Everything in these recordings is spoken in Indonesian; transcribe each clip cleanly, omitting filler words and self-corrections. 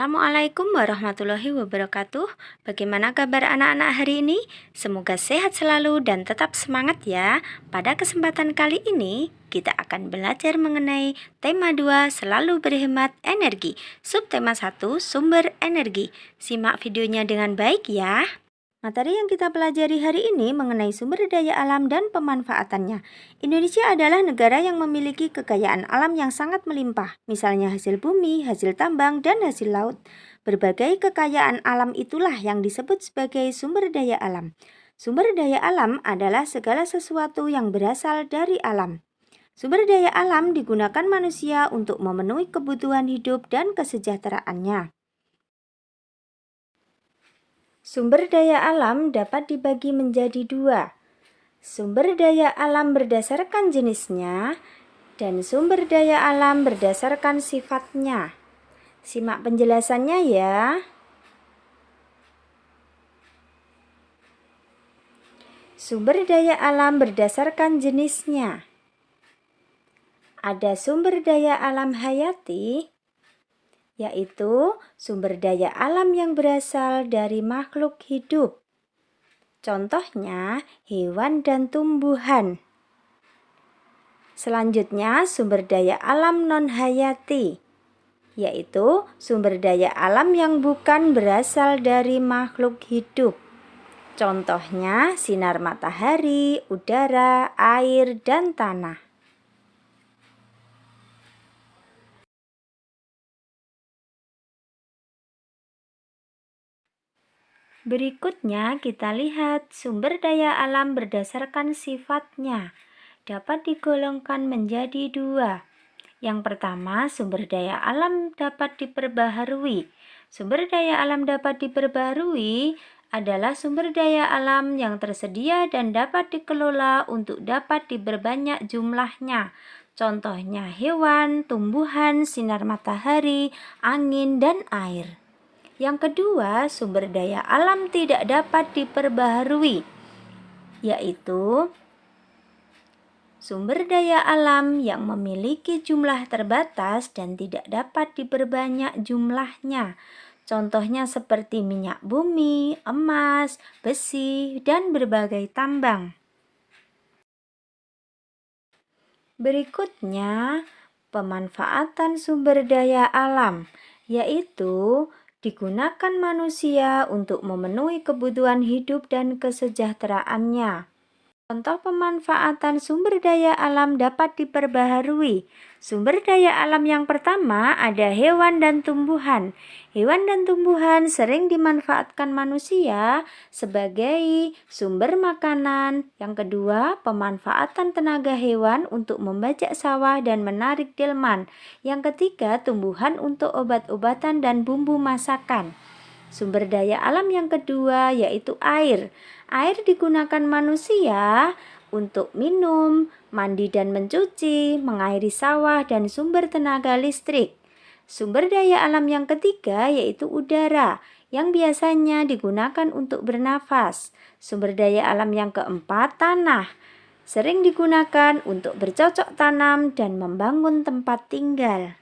Assalamualaikum warahmatullahi wabarakatuh. Bagaimana kabar anak-anak hari ini? Semoga sehat selalu dan tetap semangat ya. Pada kesempatan kali ini, kita akan belajar mengenai tema 2, selalu berhemat energi. Subtema 1, sumber energi. Simak videonya dengan baik ya. Materi yang kita pelajari hari ini mengenai sumber daya alam dan pemanfaatannya. Indonesia adalah negara yang memiliki kekayaan alam yang sangat melimpah, misalnya hasil bumi, hasil tambang, dan hasil laut. Berbagai kekayaan alam itulah yang disebut sebagai sumber daya alam. Sumber daya alam adalah segala sesuatu yang berasal dari alam. Sumber daya alam digunakan manusia untuk memenuhi kebutuhan hidup dan kesejahteraannya. Sumber daya alam dapat dibagi menjadi 2. Sumber daya alam berdasarkan jenisnya dan sumber daya alam berdasarkan sifatnya. Simak penjelasannya ya. Sumber daya alam berdasarkan jenisnya. Ada sumber daya alam hayati, yaitu sumber daya alam yang berasal dari makhluk hidup. Contohnya, hewan dan tumbuhan. Selanjutnya, sumber daya alam non-hayati, yaitu sumber daya alam yang bukan berasal dari makhluk hidup. Contohnya, sinar matahari, udara, air, dan tanah. Berikutnya kita lihat sumber daya alam berdasarkan sifatnya. Dapat digolongkan menjadi 2. Yang pertama, sumber daya alam dapat diperbaharui. Sumber daya alam dapat diperbaharui adalah sumber daya alam yang tersedia dan dapat dikelola untuk dapat diperbanyak jumlahnya. Contohnya hewan, tumbuhan, sinar matahari, angin, dan air. Yang kedua, sumber daya alam tidak dapat diperbaharui, yaitu sumber daya alam yang memiliki jumlah terbatas dan tidak dapat diperbanyak jumlahnya. Contohnya seperti minyak bumi, emas, besi, dan berbagai tambang. Berikutnya, pemanfaatan sumber daya alam, yaitu digunakan manusia untuk memenuhi kebutuhan hidup dan kesejahteraannya. Contoh pemanfaatan sumber daya alam dapat diperbaharui. Sumber daya alam yang pertama ada hewan dan tumbuhan. Hewan dan tumbuhan sering dimanfaatkan manusia sebagai sumber makanan. Yang kedua, pemanfaatan tenaga hewan untuk membajak sawah dan menarik delman. Yang ketiga, tumbuhan untuk obat-obatan dan bumbu masakan. Sumber daya alam yang kedua yaitu air. Air digunakan manusia untuk minum, mandi dan mencuci, mengairi sawah, dan sumber tenaga listrik. Sumber daya alam yang ketiga yaitu udara, yang biasanya digunakan untuk bernafas. Sumber daya alam yang keempat, tanah. Sering digunakan untuk bercocok tanam dan membangun tempat tinggal.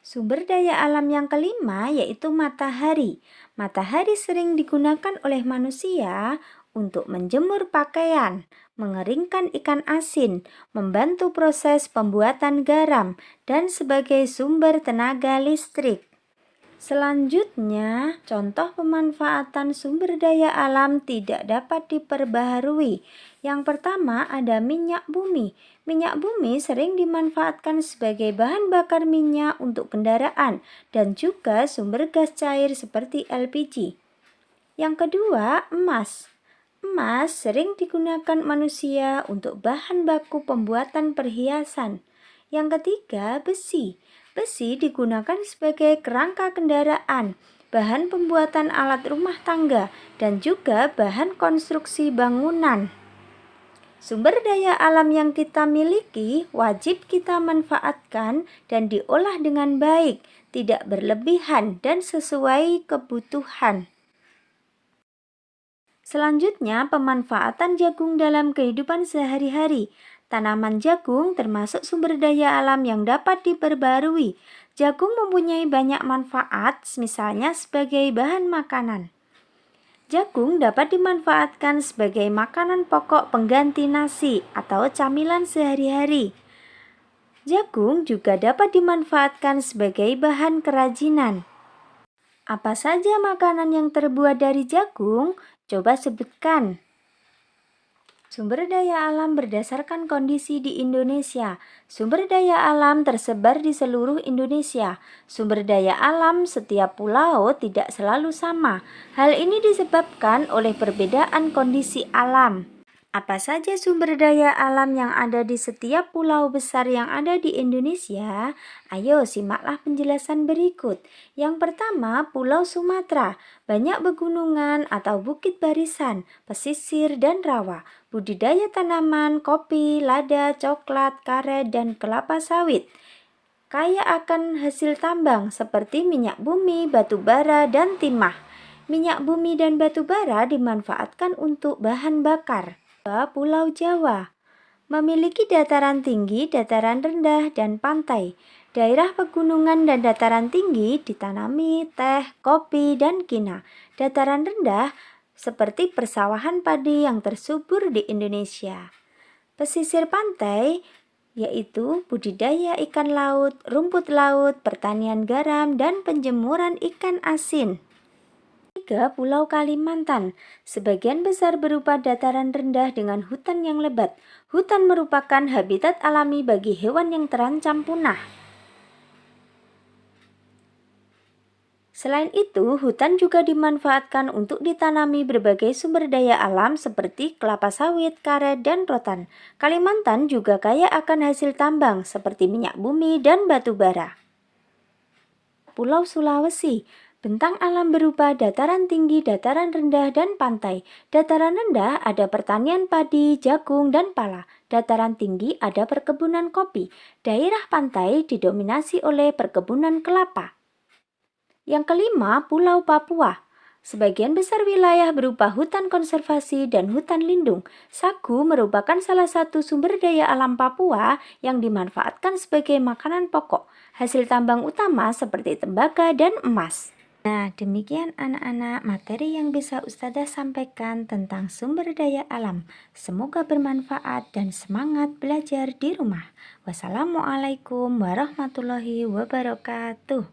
Sumber daya alam yang kelima yaitu matahari. Matahari sering digunakan oleh manusia untuk menjemur pakaian, mengeringkan ikan asin, membantu proses pembuatan garam, dan sebagai sumber tenaga listrik. Selanjutnya, contoh pemanfaatan sumber daya alam tidak dapat diperbaharui. Yang pertama ada minyak bumi. Minyak bumi sering dimanfaatkan sebagai bahan bakar minyak untuk kendaraan dan juga sumber gas cair seperti LPG. Yang kedua, emas. Emas sering digunakan manusia untuk bahan baku pembuatan perhiasan. Yang ketiga, besi. Besi digunakan sebagai kerangka kendaraan, bahan pembuatan alat rumah tangga, dan juga bahan konstruksi bangunan. Sumber daya alam yang kita miliki wajib kita manfaatkan dan diolah dengan baik, tidak berlebihan dan sesuai kebutuhan. Selanjutnya, pemanfaatan jagung dalam kehidupan sehari-hari. Tanaman jagung termasuk sumber daya alam yang dapat diperbarui. Jagung mempunyai banyak manfaat, misalnya sebagai bahan makanan. Jagung dapat dimanfaatkan sebagai makanan pokok pengganti nasi atau camilan sehari-hari. Jagung juga dapat dimanfaatkan sebagai bahan kerajinan. Apa saja makanan yang terbuat dari jagung? Coba sebutkan. Sumber daya alam berdasarkan kondisi di Indonesia. Sumber daya alam tersebar di seluruh Indonesia. Sumber daya alam setiap pulau tidak selalu sama. Hal ini disebabkan oleh perbedaan kondisi alam. Apa saja sumber daya alam yang ada di setiap pulau besar yang ada di Indonesia? Ayo simaklah penjelasan berikut. Yang pertama, Pulau Sumatera. Banyak pegunungan atau bukit barisan, pesisir dan rawa. Budidaya tanaman, kopi, lada, coklat, karet, dan kelapa sawit. Kaya akan hasil tambang seperti minyak bumi, batu bara, dan timah. Minyak bumi dan batu bara dimanfaatkan untuk bahan bakar. Pulau Jawa memiliki dataran tinggi, dataran rendah, dan pantai. Daerah pegunungan dan dataran tinggi ditanami teh, kopi, dan kina. Dataran rendah seperti persawahan padi yang tersubur di Indonesia. Pesisir pantai yaitu budidaya ikan laut, rumput laut, pertanian garam, dan penjemuran ikan asin. 3. Pulau Kalimantan. Sebagian besar berupa dataran rendah dengan hutan yang lebat. Hutan merupakan habitat alami bagi hewan yang terancam punah. Selain itu, hutan juga dimanfaatkan untuk ditanami berbagai sumber daya alam seperti kelapa sawit, karet, dan rotan. Kalimantan juga kaya akan hasil tambang seperti minyak bumi dan batu bara. Pulau Sulawesi. Bentang alam berupa dataran tinggi, dataran rendah, dan pantai. Dataran rendah ada pertanian padi, jagung, dan pala. Dataran tinggi ada perkebunan kopi. Daerah pantai didominasi oleh perkebunan kelapa. Yang kelima, Pulau Papua. Sebagian besar wilayah berupa hutan konservasi dan hutan lindung. Sagu merupakan salah satu sumber daya alam Papua yang dimanfaatkan sebagai makanan pokok. Hasil tambang utama seperti tembaga dan emas. Nah, demikian anak-anak materi yang bisa Ustazah sampaikan tentang sumber daya alam. Semoga bermanfaat dan semangat belajar di rumah. Wassalamualaikum warahmatullahi wabarakatuh.